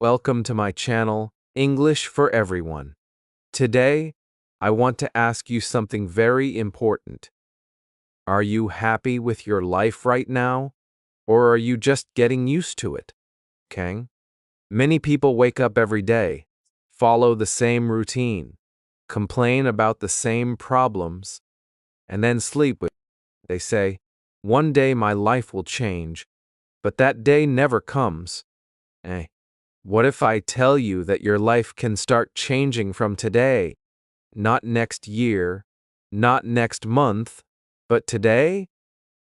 Welcome to my channel, English for Everyone. Today, I want to ask you something very important. Are you happy with your life right now, or are you just getting used to it? Okay? Many people wake up every day, follow the same routine, complain about the same problems, and then sleep with it. They say, "One day my life will change," but that day never comes. Eh? What if I tell you that your life can start changing from today? Not next year, not next month, but today?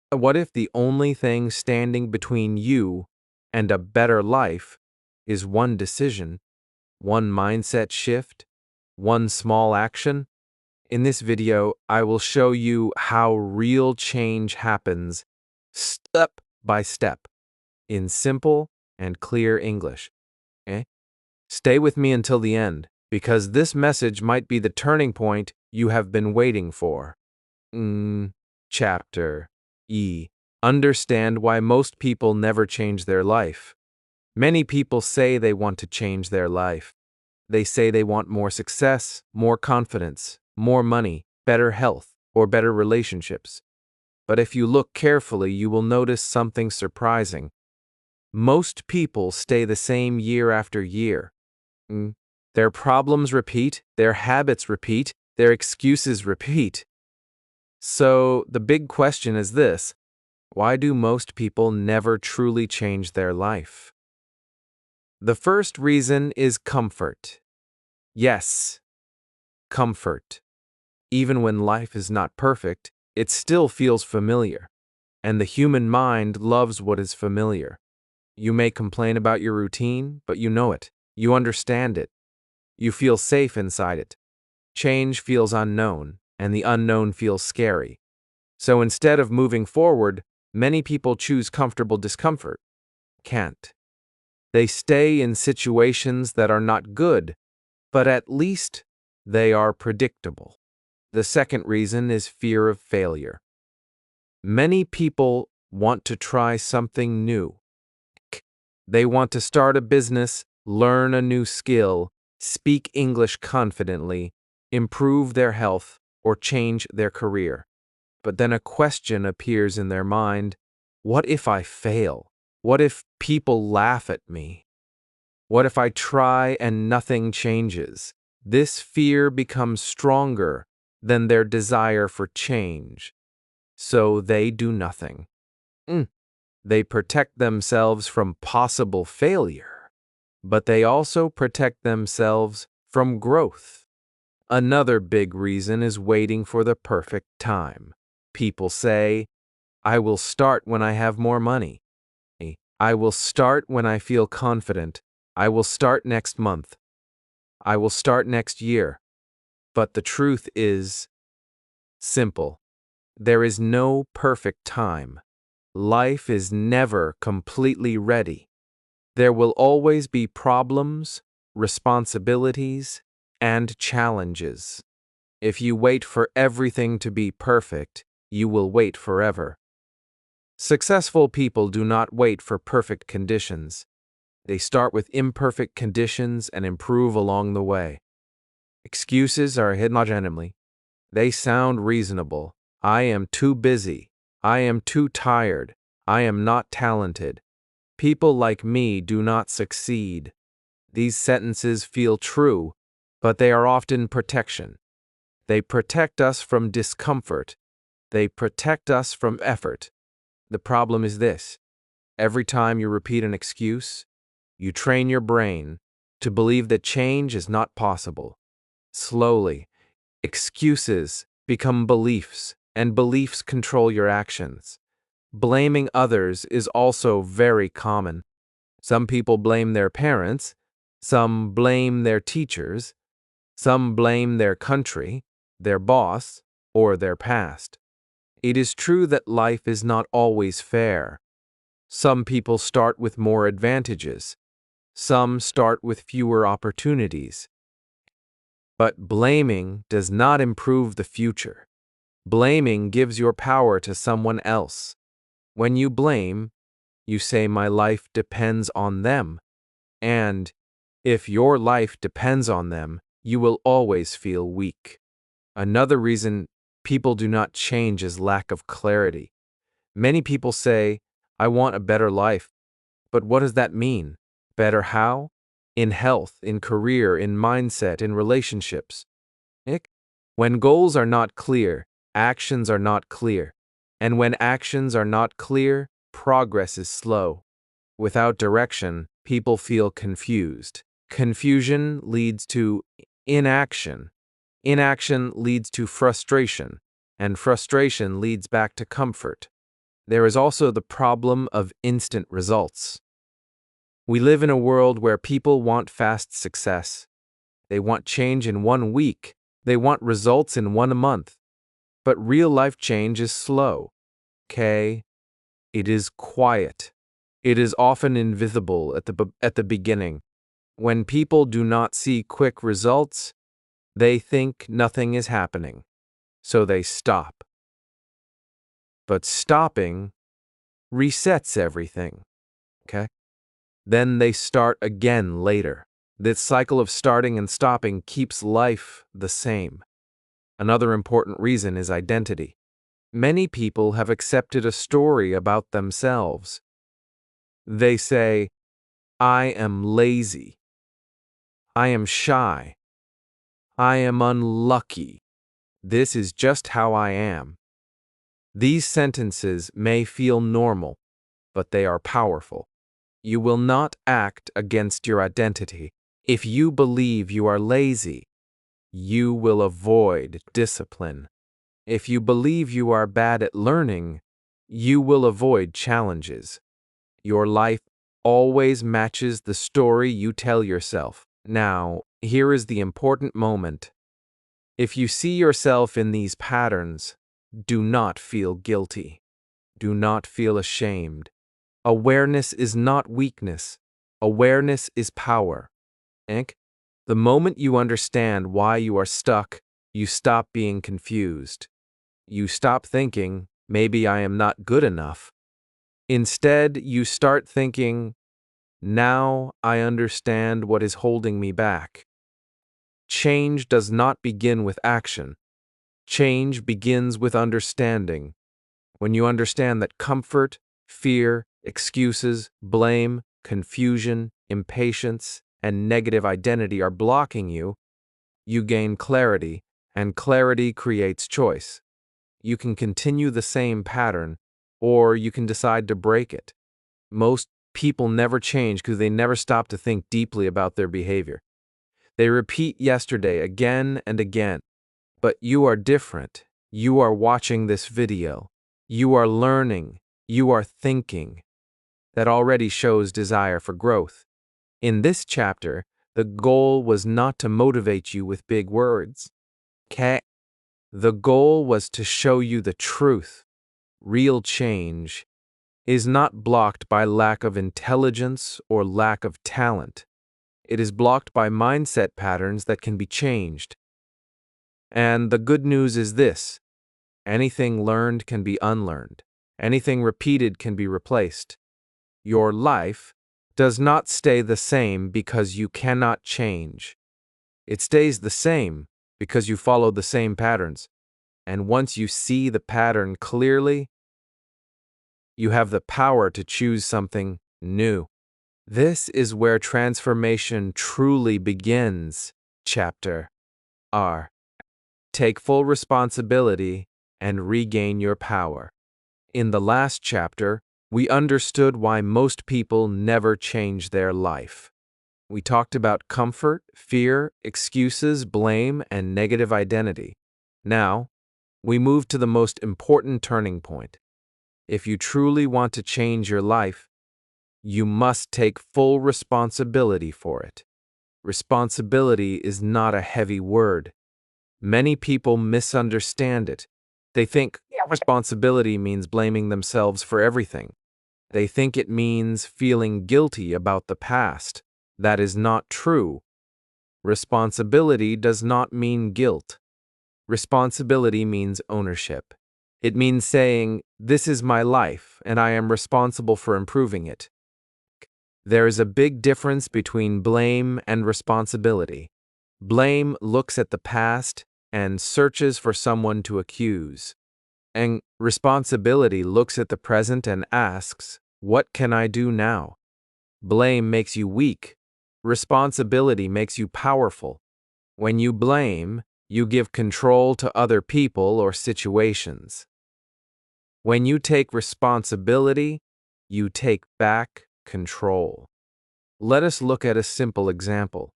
What if the only thing standing between you and a better life is one decision, one mindset shift, one small action? In this video, I will show you how real change happens step by step in simple and clear English. Okay? Stay with me until the end, because this message might be the turning point you have been waiting for. Chapter E. Understand why most people never change their life. Many people say they want to change their life. They say they want more success, more confidence, more money, better health, or better relationships. But if you look carefully, you will notice something surprising. Most people stay the same year after year. Their problems repeat, their habits repeat, their excuses repeat. So the big question is this: why do most people never truly change their life? The first reason is comfort. Yes, comfort. Even when life is not perfect, it still feels familiar. And the human mind loves what is familiar. You may complain about your routine, but you know it. You understand it. You feel safe inside it. Change feels unknown, and the unknown feels scary. So instead of moving forward, many people choose comfortable discomfort. Can't. They stay in situations that are not good, but at least they are predictable. The second reason is fear of failure. Many people want to try something new. They want to start a business, learn a new skill, speak English confidently, improve their health, or change their career. But then a question appears in their mind: what if I fail? What if people laugh at me? What if I try and nothing changes? This fear becomes stronger than their desire for change. So they do nothing. They protect themselves from possible failure, but they also protect themselves from growth. Another big reason is waiting for the perfect time. People say, "I will start when I have more money. I will start when I feel confident. I will start next month. I will start next year." But the truth is simple. There is no perfect time. Life is never completely ready. There will always be problems, responsibilities, and challenges. If you wait for everything to be perfect, you will wait forever. Successful people do not wait for perfect conditions. They start with imperfect conditions and improve along the way. Excuses are hidden. They sound reasonable. I am too busy. I am too tired. I am not talented. People like me do not succeed. These sentences feel true, but they are often protection. They protect us from discomfort. They protect us from effort. The problem is this: every time you repeat an excuse, you train your brain to believe that change is not possible. Slowly, excuses become beliefs, and beliefs control your actions. Blaming others is also very common. Some people blame their parents, some blame their teachers, some blame their country, their boss, or their past. It is true that life is not always fair. Some people start with more advantages. Some start with fewer opportunities. But blaming does not improve the future. Blaming gives your power to someone else. When you blame, you say, "My life depends on them," and If your life depends on them, you will always feel weak. Another reason people do not change is lack of clarity. Many people say, I want a better life. But what does that mean? Better how? In health, in career, in mindset, in relationships. When goals are not clear, actions are not clear. And when actions are not clear, progress is slow. Without direction, people feel confused. Confusion leads to inaction. Inaction leads to frustration, and frustration leads back to comfort. There is also the problem of instant results. We live in a world where people want fast success. They want change in 1 week. They want results in 1 month. But real life change is slow. Okay? It is quiet. It is often invisible at the beginning. When people do not see quick results, they think nothing is happening. So they stop. But stopping resets everything. Okay? Then they start again later. This cycle of starting and stopping keeps life the same. Another important reason is identity. Many people have accepted a story about themselves. They say, I am lazy. I am shy. I am unlucky. This is just how I am. These sentences may feel normal, but they are powerful. You will not act against your identity. If you believe you are lazy, you will avoid discipline. If you believe you are bad at learning, you will avoid challenges. Your life always matches the story you tell yourself. Now, here is the important moment. If you see yourself in these patterns, do not feel guilty. Do not feel ashamed. Awareness is not weakness. Awareness is power. The moment you understand why you are stuck, you stop being confused. You stop thinking, maybe I am not good enough. Instead, you start thinking, now I understand what is holding me back. Change does not begin with action. Change begins with understanding. When you understand that comfort, fear, excuses, blame, confusion, impatience, and negative identity are blocking you, you gain clarity, and clarity creates choice. You can continue the same pattern, or you can decide to break it. Most people never change because they never stop to think deeply about their behavior. They repeat yesterday again and again. But you are different. You are watching this video. You are learning. You are thinking. That already shows desire for growth. In this chapter, the goal was not to motivate you with big words. The goal was to show you the truth. Real change is not blocked by lack of intelligence or lack of talent. It is blocked by mindset patterns that can be changed. And the good news is this: anything learned can be unlearned. Anything repeated can be replaced. Your life does not stay the same because you cannot change. It stays the same because you follow the same patterns. And once you see the pattern clearly, you have the power to choose something new. This is where transformation truly begins. Chapter R. Take full responsibility and regain your power. In the last chapter, we understood why most people never change their life. We talked about comfort, fear, excuses, blame, and negative identity. Now, we move to the most important turning point. If you truly want to change your life, you must take full responsibility for it. Responsibility is not a heavy word. Many people misunderstand it. They think responsibility means blaming themselves for everything. They think it means feeling guilty about the past. That is not true. Responsibility does not mean guilt. Responsibility means ownership. It means saying, this is my life, and I am responsible for improving it. There is a big difference between blame and responsibility. Blame looks at the past and searches for someone to accuse. And responsibility looks at the present and asks, "What can I do now?" Blame makes you weak. Responsibility makes you powerful. When you blame, you give control to other people or situations. When you take responsibility, you take back control. Let us look at a simple example.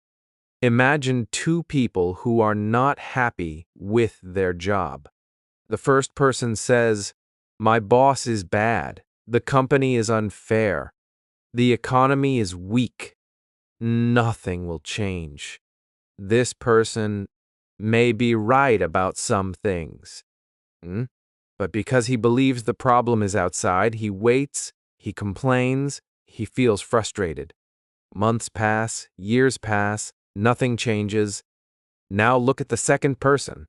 Imagine two people who are not happy with their job. The first person says, "My boss is bad. The company is unfair. The economy is weak. Nothing will change." This person may be right about some things. But because he believes the problem is outside, he waits, he complains, he feels frustrated. Months pass, years pass, nothing changes. Now look at the second person.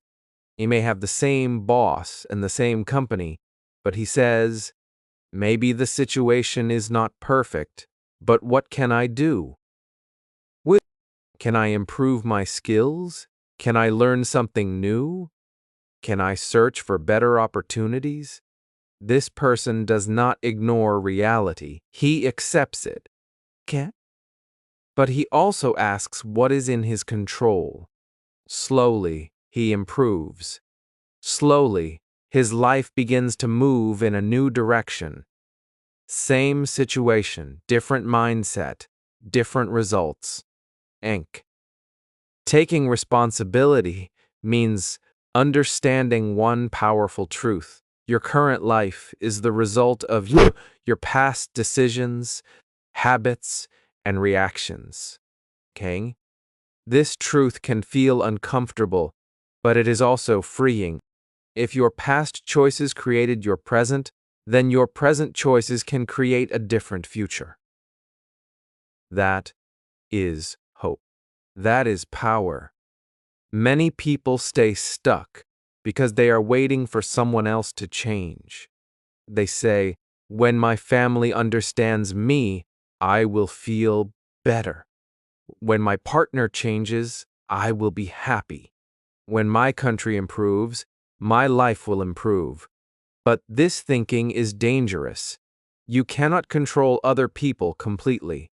He may have the same boss and the same company, but he says, "Maybe the situation is not perfect, but what can I do? Can I improve my skills? Can I learn something new? Can I search for better opportunities?" This person does not ignore reality. He accepts it. Can? But he also asks what is in his control. Slowly, he improves. Slowly, his life begins to move in a new direction. Same situation, different mindset, different results. Enk. Taking responsibility means understanding one powerful truth. Your current life is the result of your past decisions, habits, and reactions. Okay? This truth can feel uncomfortable, but it is also freeing. If your past choices created your present, then your present choices can create a different future. That is hope. That is power. Many people stay stuck because they are waiting for someone else to change. They say, "When my family understands me, I will feel better. When my partner changes, I will be happy. When my country improves, my life will improve." But this thinking is dangerous. You cannot control other people completely.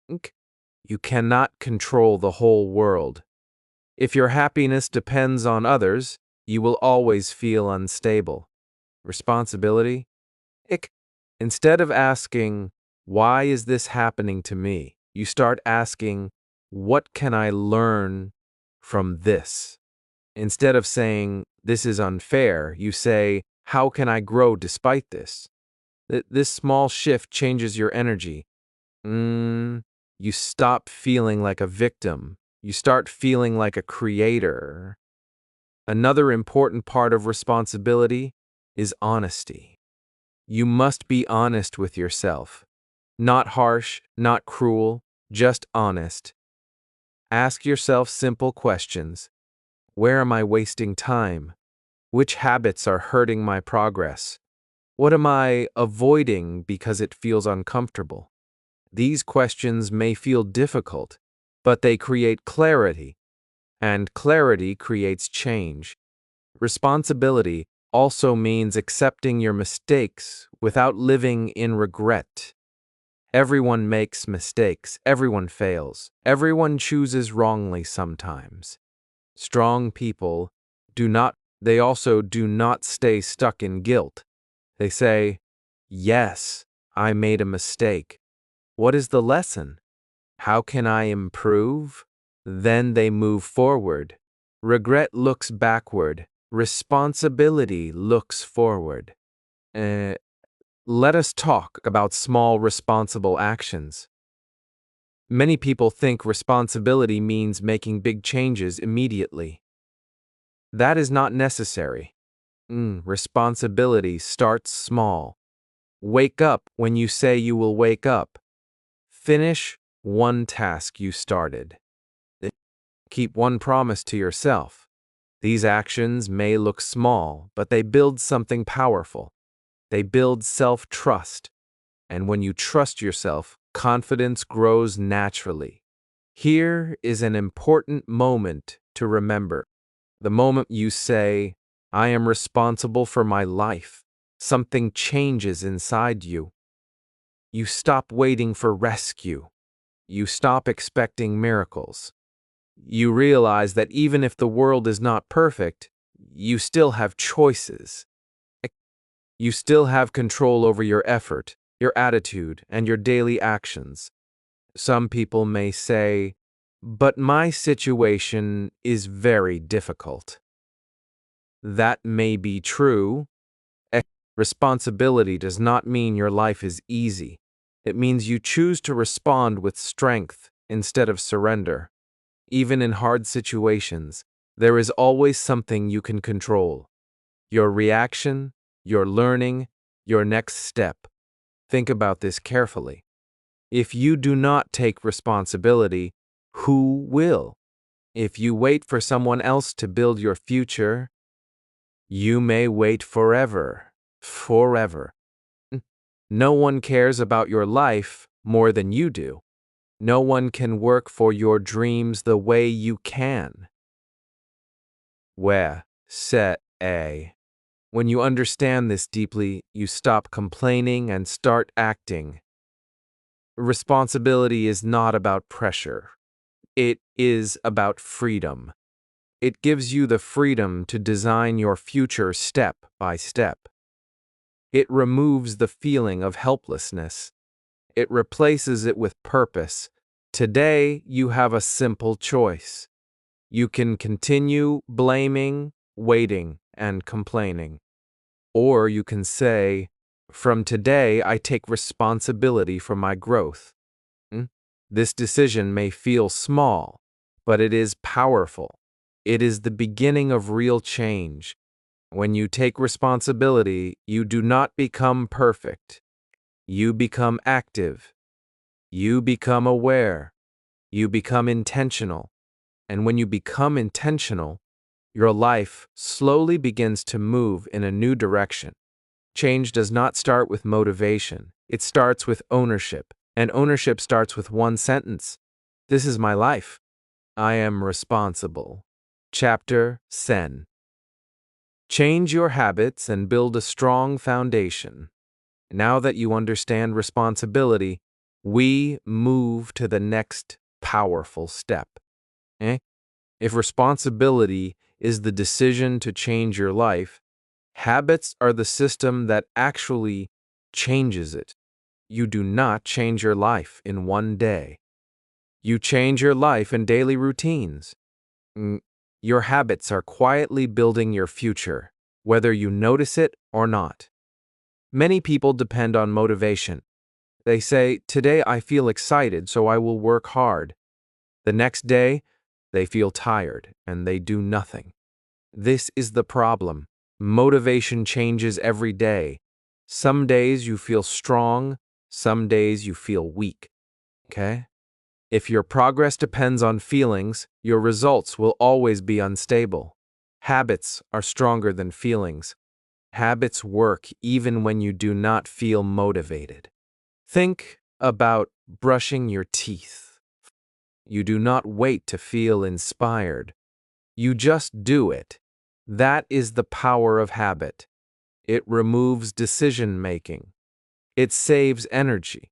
You cannot control the whole world. If your happiness depends on others, you will always feel unstable. Responsibility? Instead of asking, "Why is this happening to me?" you start asking, "What can I learn from this?" Instead of saying, "This is unfair," you say, "How can I grow despite this?" This small shift changes your energy. You stop feeling like a victim. You start feeling like a creator. Another important part of responsibility is honesty. You must be honest with yourself. Not harsh, not cruel, just honest. Ask yourself simple questions. Where am I wasting time? Which habits are hurting my progress? What am I avoiding because it feels uncomfortable? These questions may feel difficult, but they create clarity, and clarity creates change. Responsibility also means accepting your mistakes without living in regret. Everyone makes mistakes, everyone fails, everyone chooses wrongly sometimes. Strong people they also do not stay stuck in guilt. They say, "Yes, I made a mistake. What is the lesson? How can I improve?" Then they move forward. Regret looks backward. Responsibility looks forward. Let us talk about small responsible actions. Many people think responsibility means making big changes immediately. That is not necessary. Responsibility starts small. Wake up when you say you will wake up. Finish one task you started. Keep one promise to yourself. These actions may look small, but they build something powerful. They build self-trust. And when you trust yourself, confidence grows naturally. Here is an important moment to remember. The moment you say, I am responsible for my life, something changes inside you. You stop waiting for rescue. You stop expecting miracles. You realize that even if the world is not perfect, you still have choices. You still have control over your effort, your attitude, and your daily actions. Some people may say, but my situation is very difficult. That may be true. Responsibility does not mean your life is easy. It means you choose to respond with strength instead of surrender. Even in hard situations, there is always something you can control. Your reaction, your learning, your next step. Think about this carefully. If you do not take responsibility, who will? If you wait for someone else to build your future, you may wait forever. Forever. No one cares about your life more than you do. No one can work for your dreams the way you can. Where, set, a. When you understand this deeply, you stop complaining and start acting. Responsibility is not about pressure. It is about freedom. It gives you the freedom to design your future step by step. It removes the feeling of helplessness. It replaces it with purpose. Today, you have a simple choice. You can continue blaming, waiting, and complaining. Or you can say, from today, I take responsibility for my growth. This decision may feel small, but it is powerful. It is the beginning of real change. When you take responsibility, you do not become perfect. You become active. You become aware. You become intentional. And when you become intentional, your life slowly begins to move in a new direction. Change does not start with motivation. It starts with ownership. And ownership starts with one sentence. This is my life. I am responsible. Chapter 10. Change your habits and build a strong foundation. Now that you understand responsibility, we move to the next powerful step. If responsibility is the decision to change your life, habits are the system that actually changes it. You do not change your life in one day. You change your life in daily routines. Your habits are quietly building your future, whether you notice it or not. Many people depend on motivation. They say, today I feel excited, so I will work hard. The next day, they feel tired and they do nothing. This is the problem. Motivation changes every day. Some days you feel strong, some days you feel weak. Okay? If your progress depends on feelings, your results will always be unstable. Habits are stronger than feelings. Habits work even when you do not feel motivated. Think about brushing your teeth. You do not wait to feel inspired. You just do it. That is the power of habit. It removes decision-making. It saves energy.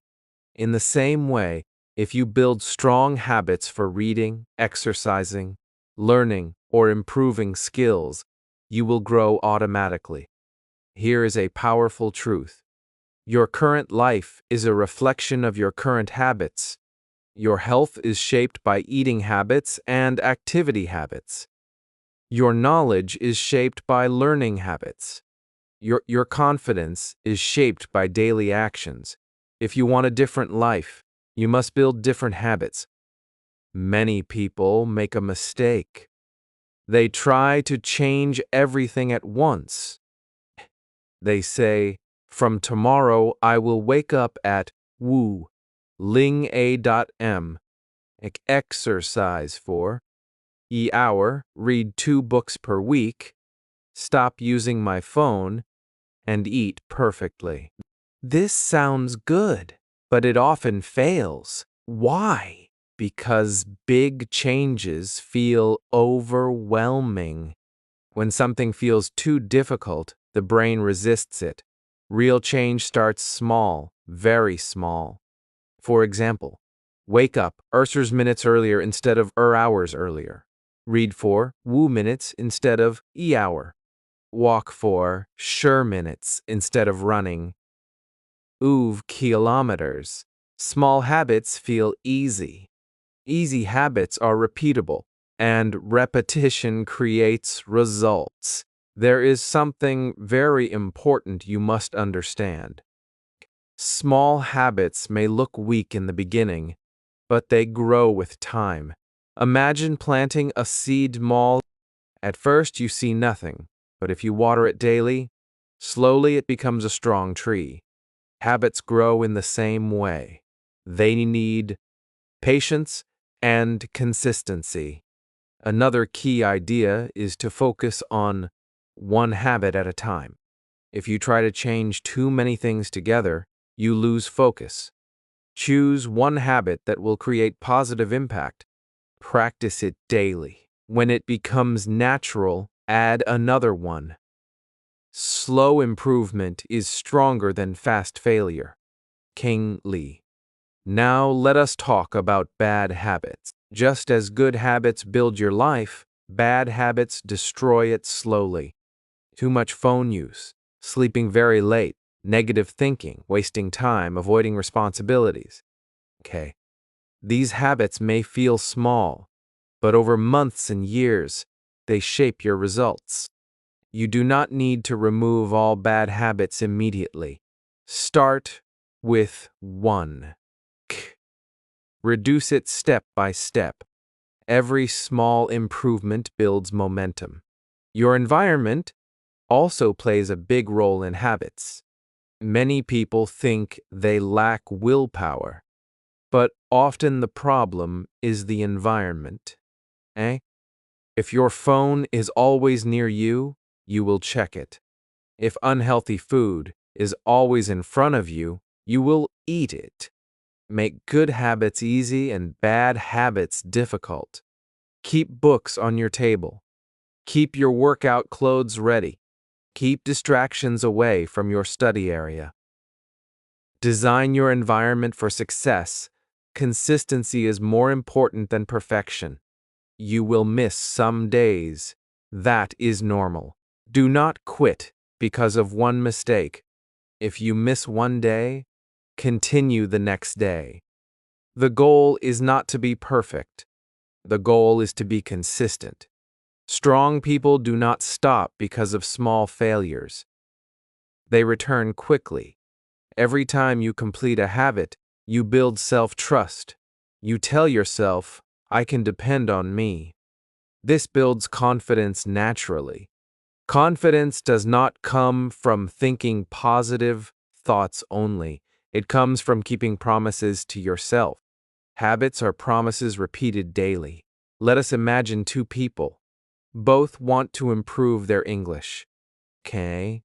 In the same way, if you build strong habits for reading, exercising, learning, or improving skills, you will grow automatically. Here is a powerful truth. Your current life is a reflection of your current habits. Your health is shaped by eating habits and activity habits. Your knowledge is shaped by learning habits. Your confidence is shaped by daily actions. If you want a different life, you must build different habits. Many people make a mistake. They try to change everything at once. They say, from tomorrow I will wake up at woo, ling a.m. Exercise for hour, read 2 books per week, stop using my phone, and eat perfectly. This sounds good, but it often fails. Why? Because big changes feel overwhelming. When something feels too difficult, the brain resists it. Real change starts small, very small. For example, wake up minutes earlier instead of hours earlier. Read for minutes instead of hour. Walk for minutes instead of running. Kilometers. Small habits feel easy. Easy habits are repeatable, and repetition creates results. There is something very important you must understand. Small habits may look weak in the beginning, but they grow with time. Imagine planting a seed mall. At first, you see nothing, but if you water it daily, slowly it becomes a strong tree. Habits grow in the same way. They need patience and consistency. Another key idea is to focus on one habit at a time. If you try to change too many things together, you lose focus. Choose one habit that will create positive impact. Practice it daily. When it becomes natural, add another one. Slow improvement is stronger than fast failure. King Lee. Now let us talk about bad habits. Just as good habits build your life, bad habits destroy it slowly. Too much phone use, sleeping very late, negative thinking, wasting time, avoiding responsibilities. Okay. These habits may feel small, but over months and years, they shape your results. You do not need to remove all bad habits immediately. Start with one. Reduce it step by step. Every small improvement builds momentum. Your environment also plays a big role in habits. Many people think they lack willpower, but often the problem is the environment. If your phone is always near you, you will check it. If unhealthy food is always in front of you, you will eat it. Make good habits easy and bad habits difficult. Keep books on your table. Keep your workout clothes ready. Keep distractions away from your study area. Design your environment for success. Consistency is more important than perfection. You will miss some days. That is normal. Do not quit because of one mistake. If you miss one day, continue the next day. The goal is not to be perfect. The goal is to be consistent. Strong people do not stop because of small failures. They return quickly. Every time you complete a habit, you build self-trust. You tell yourself, I can depend on me. This builds confidence naturally. Confidence does not come from thinking positive thoughts only. It comes from keeping promises to yourself. Habits are promises repeated daily. Let us imagine two people. Both want to improve their English. Okay?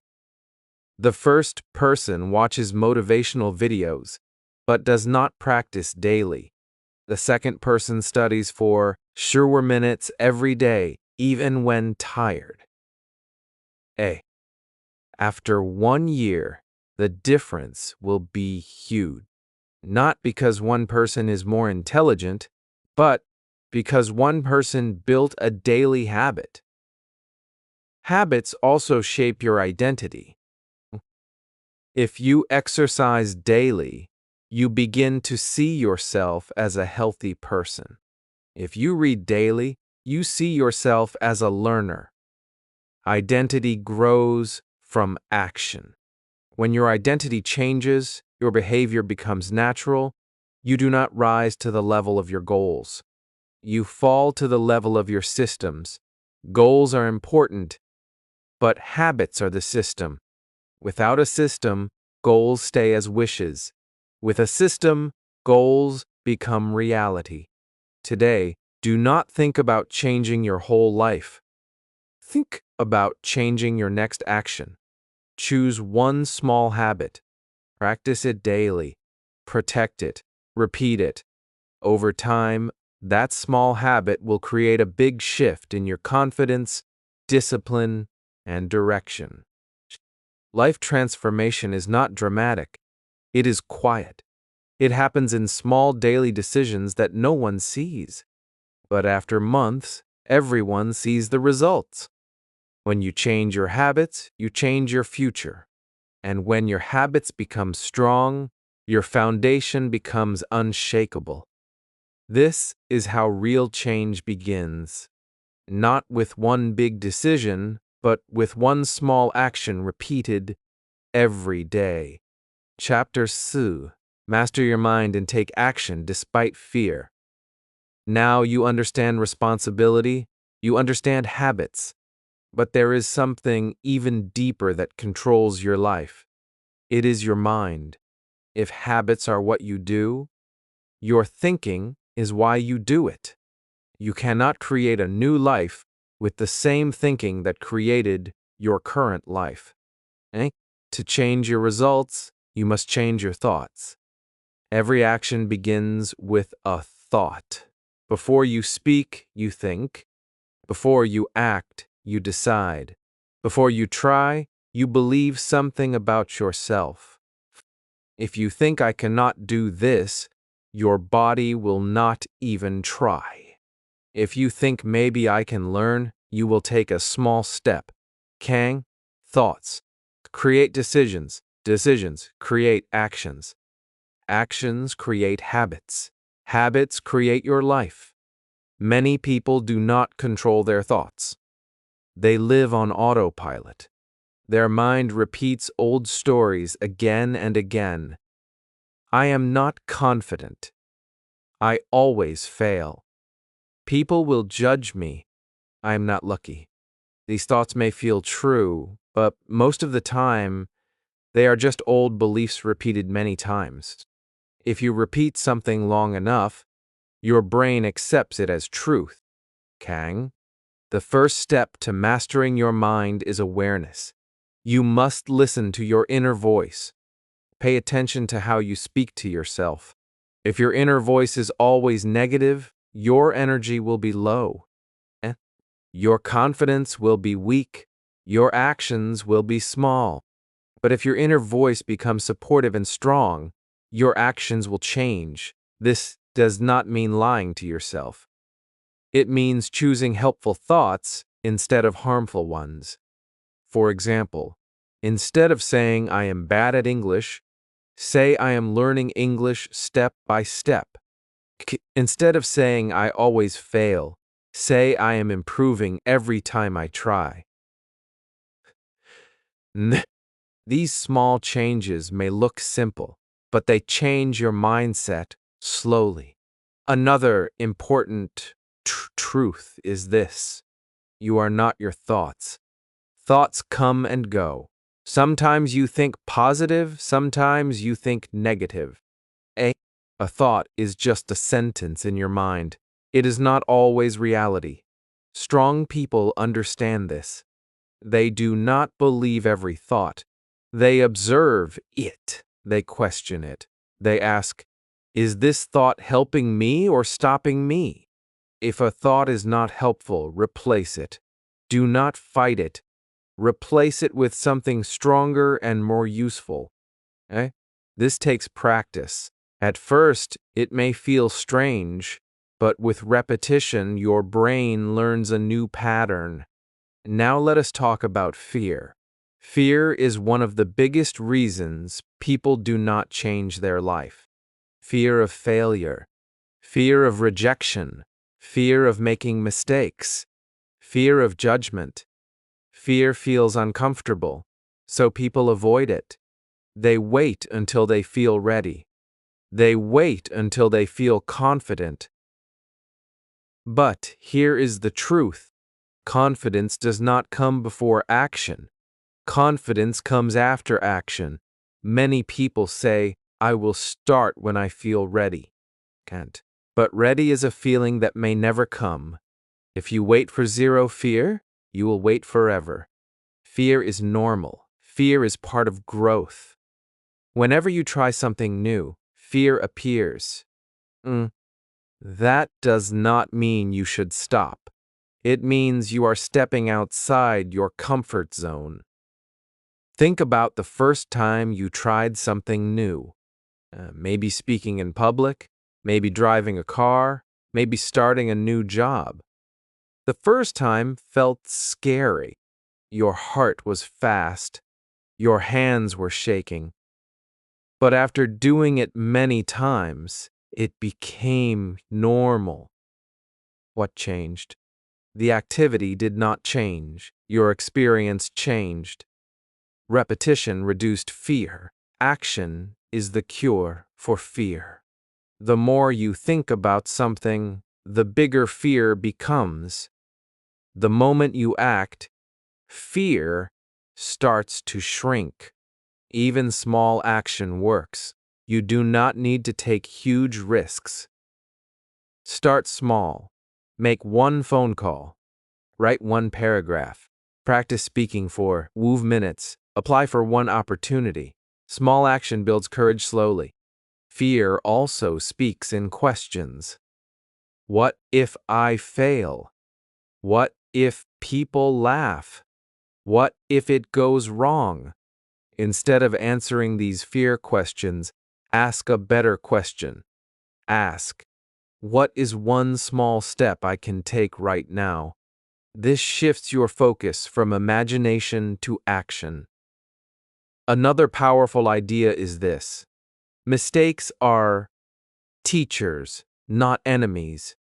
The first person watches motivational videos, but does not practice daily. The second person studies for sure minutes every day, even when tired. After 1 year, the difference will be huge. Not because one person is more intelligent, but because one person built a daily habit. Habits also shape your identity. If you exercise daily, you begin to see yourself as a healthy person. If you read daily, you see yourself as a learner. Identity grows from action. When your identity changes, your behavior becomes natural. You do not rise to the level of your goals. You fall to the level of your systems. Goals are important, but habits are the system. Without a system, goals stay as wishes. With a system, goals become reality. Today, do not think about changing your whole life. Think about changing your next action. Choose one small habit. Practice it daily. Protect it. Repeat it. Over time, that small habit will create a big shift in your confidence, discipline, and direction. Life transformation is not dramatic. It is quiet. It happens in small daily decisions that no one sees. But after months, everyone sees the results. When you change your habits, you change your future. And when your habits become strong, your foundation becomes unshakable. This is how real change begins. Not with one big decision, but with one small action repeated every day. Chapter 2. Master your mind and take action despite fear. Now you understand responsibility, you understand habits, but there is something even deeper that controls your life. It is your mind. If habits are what you do, your thinking is why you do it. You cannot create a new life with the same thinking that created your current life. To change your results, you must change your thoughts. Every action begins with a thought. Before you speak, you think. Before you act, you decide. Before you try, you believe something about yourself. If you think I cannot do this, your body will not even try. If you think maybe I can learn, you will take a small step. Thoughts. Create decisions. Decisions create actions. Actions create habits. Habits create your life. Many people do not control their thoughts. They live on autopilot. Their mind repeats old stories again and again. I am not confident. I always fail. People will judge me. I am not lucky. These thoughts may feel true, but most of the time, they are just old beliefs repeated many times. If you repeat something long enough, your brain accepts it as truth. The first step to mastering your mind is awareness. You must listen to your inner voice. Pay attention to how you speak to yourself. If your inner voice is always negative, your energy will be low. Your confidence will be weak. Your actions will be small. But if your inner voice becomes supportive and strong, your actions will change. This does not mean lying to yourself. It means choosing helpful thoughts instead of harmful ones. For example, instead of saying I am bad at English, say I am learning English step by step. Instead of saying I always fail, say I am improving every time I try. These small changes may look simple, but they change your mindset slowly. Another important truth is this: you are not your thoughts. Thoughts come and go. Sometimes you think positive, sometimes you think negative. A thought is just a sentence in your mind. It is not always reality. Strong people understand this. They do not believe every thought. They observe it. They question it. They ask, is this thought helping me or stopping me? If a thought is not helpful, replace it. Do not fight it. Replace it with something stronger and more useful. This takes practice. At first, it may feel strange, but with repetition, your brain learns a new pattern. Now let us talk about fear. Fear is one of the biggest reasons people do not change their life. Fear of failure, fear of rejection, fear of making mistakes, fear of judgment. Fear feels uncomfortable, so people avoid it. They wait until they feel ready. They wait until they feel confident. But here is the truth. Confidence does not come before action. Confidence comes after action. Many people say, I will start when I feel ready. But ready is a feeling that may never come. If you wait for zero fear, you will wait forever. Fear is normal. Fear is part of growth. Whenever you try something new, fear appears. That does not mean you should stop. It means you are stepping outside your comfort zone. Think about the first time you tried something new. Maybe speaking in public, maybe driving a car, maybe starting a new job. The first time felt scary. Your heart was fast. Your hands were shaking. But after doing it many times, it became normal. What changed? The activity did not change. Your experience changed. Repetition reduced fear. Action is the cure for fear. The more you think about something, the bigger fear becomes. The moment you act, fear starts to shrink. Even small action works. You do not need to take huge risks. Start small. Make one phone call. Write one paragraph. Practice speaking for 5 minutes. Apply for one opportunity. Small action builds courage slowly. Fear also speaks in questions. What if I fail? What if people laugh? What if it goes wrong? Instead of answering these fear questions, ask a better question. Ask, what is one small step I can take right now? This shifts your focus from imagination to action. Another powerful idea is this: mistakes are teachers, not enemies.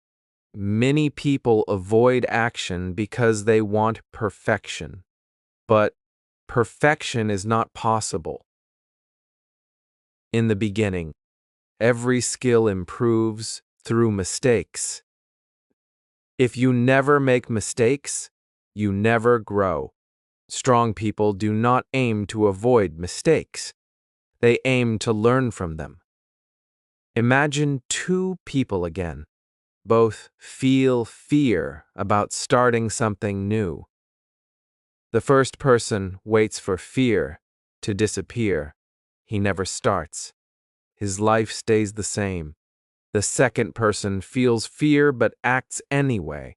Many people avoid action because they want perfection. But perfection is not possible. In the beginning, every skill improves through mistakes. If you never make mistakes, you never grow. Strong people do not aim to avoid mistakes. They aim to learn from them. Imagine two people again. Both feel fear about starting something new. The first person waits for fear to disappear. He never starts. His life stays the same. The second person feels fear but acts anyway.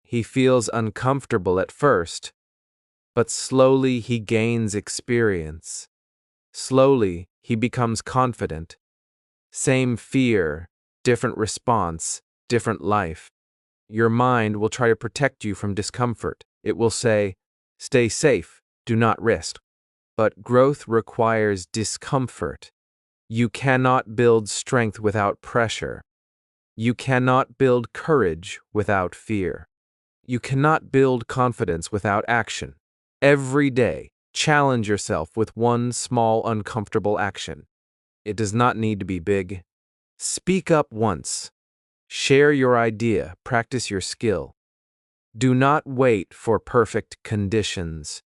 He feels uncomfortable at first, but slowly he gains experience. Slowly he becomes confident. Same fear, different response, different life. Your mind will try to protect you from discomfort. It will say, stay safe, do not risk. But growth requires discomfort. You cannot build strength without pressure. You cannot build courage without fear. You cannot build confidence without action. Every day, challenge yourself with one small uncomfortable action. It does not need to be big. Speak up once. Share your idea, practice your skill. Do not wait for perfect conditions.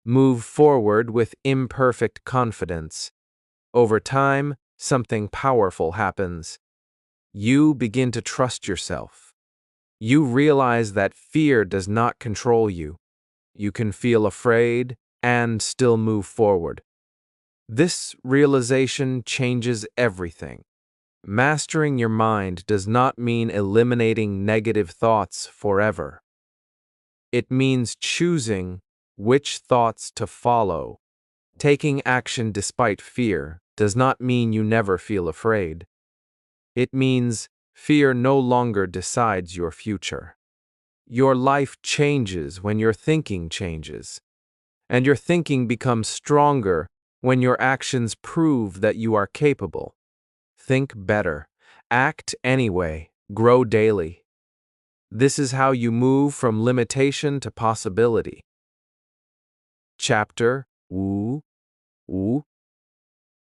Move forward with imperfect confidence. Over time, something powerful happens. You begin to trust yourself. You realize that fear does not control you. You can feel afraid and still move forward. This realization changes everything. Mastering your mind does not mean eliminating negative thoughts forever. It means choosing which thoughts to follow. Taking action despite fear does not mean you never feel afraid. It means fear no longer decides your future. Your life changes when your thinking changes, and your thinking becomes stronger when your actions prove that you are capable. Think better, act anyway, grow daily. This is how you move from limitation to possibility. Chapter Wu.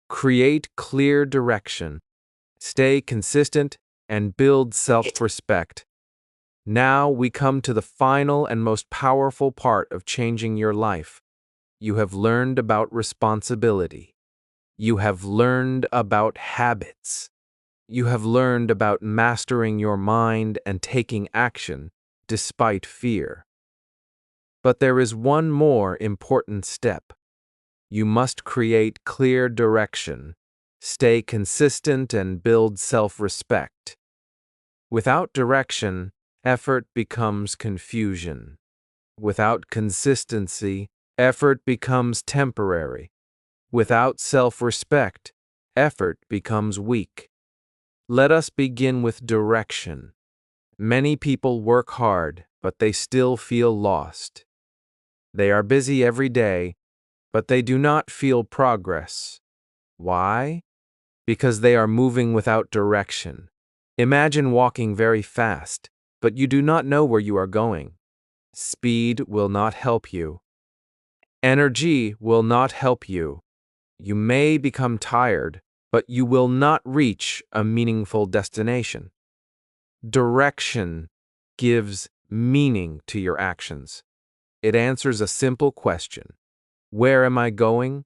Create clear direction. Stay consistent and build self-respect. Now we come to the final and most powerful part of changing your life. You have learned about responsibility. You have learned about habits. You have learned about mastering your mind and taking action despite fear. But there is one more important step. You must create clear direction, stay consistent, and build self-respect. Without direction, effort becomes confusion. Without consistency, effort becomes temporary. Without self-respect, effort becomes weak. Let us begin with direction. Many people work hard, but they still feel lost. They are busy every day, but they do not feel progress. Why? Because they are moving without direction. Imagine walking very fast, but you do not know where you are going. Speed will not help you. Energy will not help you. You may become tired, but you will not reach a meaningful destination. Direction gives meaning to your actions. It answers a simple question. Where am I going?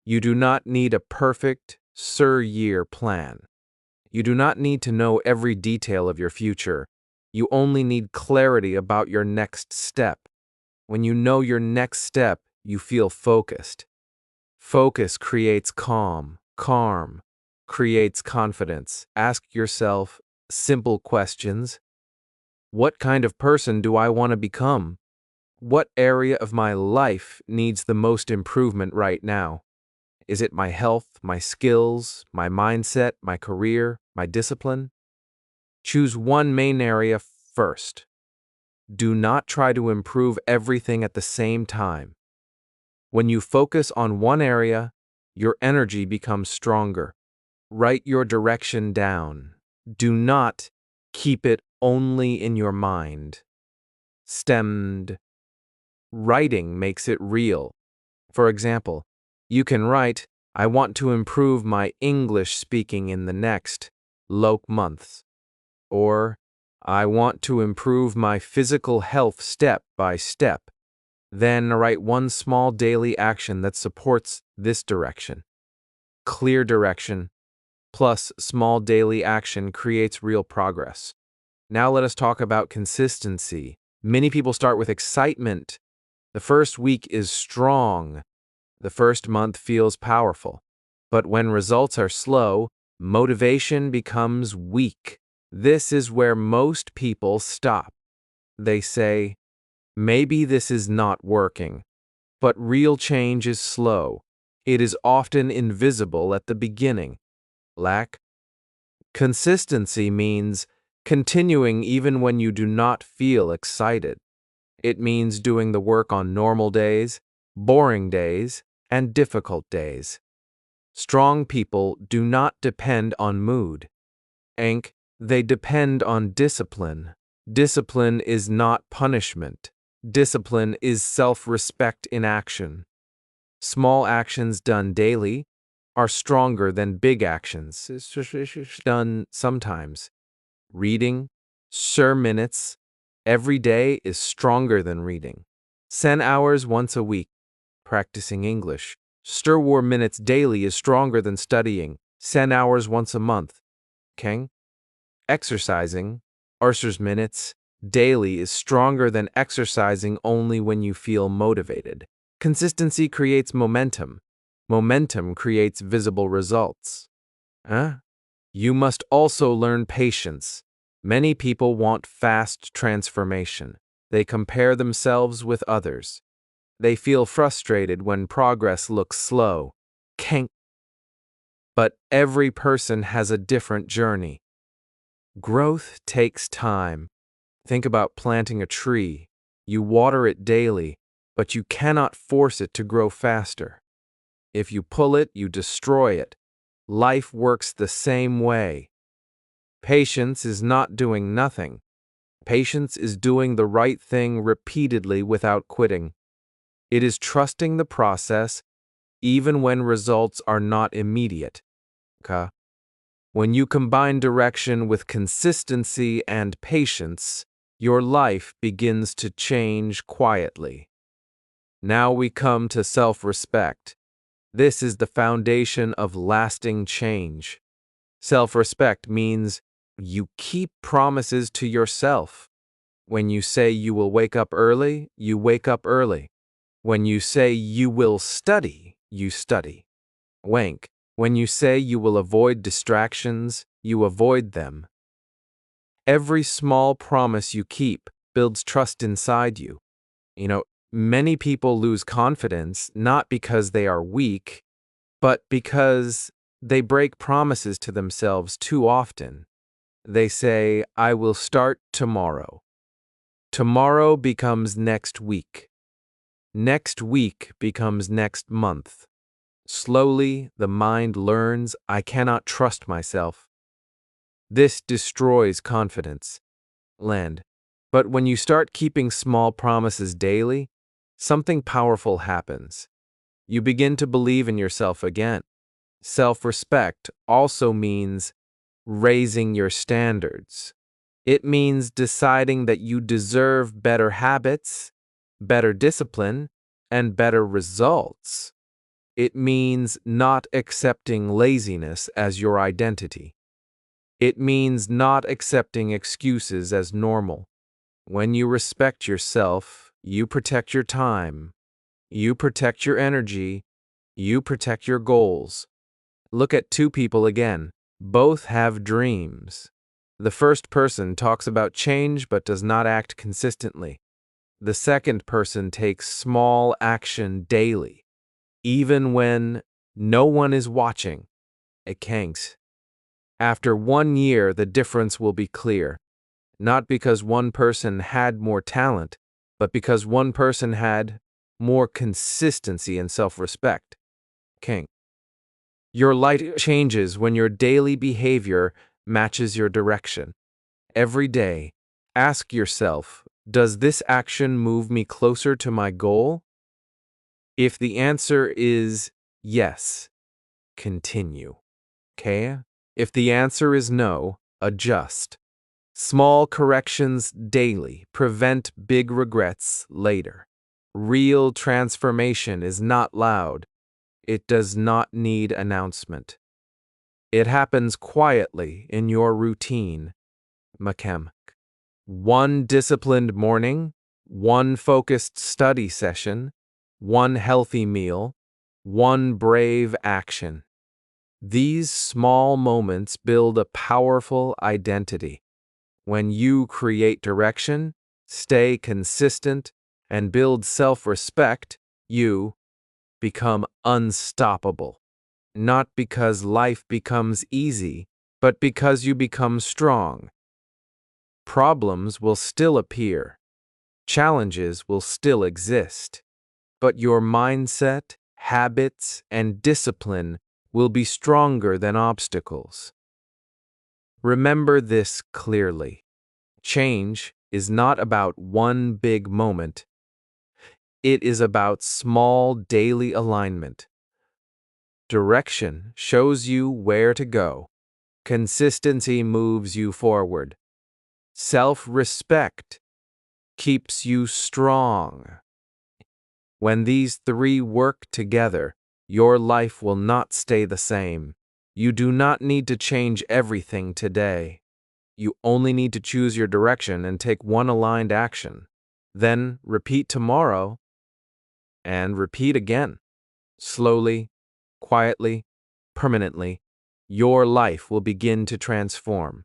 You do not need a perfect, year plan. You do not need to know every detail of your future. You only need clarity about your next step. When you know your next step, you feel focused. Focus creates calm. Calm creates confidence. Ask yourself simple questions. What kind of person do I want to become? What area of my life needs the most improvement right now? Is it my health, my skills, my mindset, my career, my discipline? Choose one main area first. Do not try to improve everything at the same time. When you focus on one area, your energy becomes stronger. Write your direction down. Do not keep it only in your mind. Stemmed. Writing makes it real. For example, you can write, I want to improve my English speaking in the next months. Or, I want to improve my physical health step by step. Then write one small daily action that supports this direction. Clear direction plus small daily action creates real progress. Now let us talk about consistency. Many people start with excitement. The first week is strong. The first month feels powerful. But when results are slow, motivation becomes weak. This is where most people stop. They say, maybe this is not working. But real change is slow. It is often invisible at the beginning. Lack. Consistency means continuing even when you do not feel excited. It means doing the work on normal days, boring days, and difficult days. Strong people do not depend on mood. They depend on discipline. Discipline is not punishment. Discipline is self-respect in action. Small actions done daily are stronger than big actions done sometimes. Reading, minutes, every day is stronger than reading. 10 hours once a week, practicing English. Minutes daily is stronger than studying 10 hours once a month. Exercising, minutes daily is stronger than exercising only when you feel motivated. Consistency creates momentum. Momentum creates visible results. You must also learn patience. Many people want fast transformation. They compare themselves with others. They feel frustrated when progress looks slow. But every person has a different journey. Growth takes time. Think about planting a tree. You water it daily, but you cannot force it to grow faster. If you pull it, you destroy it. Life works the same way. Patience is not doing nothing. Patience is doing the right thing repeatedly without quitting. It is trusting the process even when results are not immediate. When you combine direction with consistency and patience, your life begins to change quietly. Now we come to self-respect. This is the foundation of lasting change. Self-respect means you keep promises to yourself. When you say you will wake up early, you wake up early. When you say you will study, you study. Wank. When you say you will avoid distractions, you avoid them. Every small promise you keep builds trust inside you. Many people lose confidence not because they are weak, but because they break promises to themselves too often. They say, I will start tomorrow. Tomorrow becomes next week. Next week becomes next month. Slowly, the mind learns, I cannot trust myself. This destroys confidence. But when you start keeping small promises daily, something powerful happens. You begin to believe in yourself again. Self-respect also means raising your standards. It means deciding that you deserve better habits, better discipline, and better results. It means not accepting laziness as your identity. It means not accepting excuses as normal. When you respect yourself, you protect your time, you protect your energy, you protect your goals. Look at two people again. Both have dreams. The first person talks about change but does not act consistently. The second person takes small action daily, even when no one is watching. It canks. After 1 year, the difference will be clear. Not because one person had more talent, but because one person had more consistency and self-respect. King. Your light changes when your daily behavior matches your direction. Every day, ask yourself, does this action move me closer to my goal? If the answer is yes, continue. Okay? If the answer is no, adjust. Small corrections daily prevent big regrets later. Real transformation is not loud. It does not need announcement. It happens quietly in your routine. Macam. One disciplined morning, one focused study session, one healthy meal, one brave action. These small moments build a powerful identity. When you create direction, stay consistent, and build self-respect, you become unstoppable. Not because life becomes easy, but because you become strong. Problems will still appear. Challenges will still exist. But your mindset, habits, and discipline will be stronger than obstacles. Remember this clearly. Change is not about one big moment. It is about small daily alignment. Direction shows you where to go. Consistency moves you forward. Self-respect keeps you strong. When these three work together, your life will not stay the same. You do not need to change everything today. You only need to choose your direction and take one aligned action. Then repeat tomorrow and repeat again. Slowly, quietly, permanently, your life will begin to transform.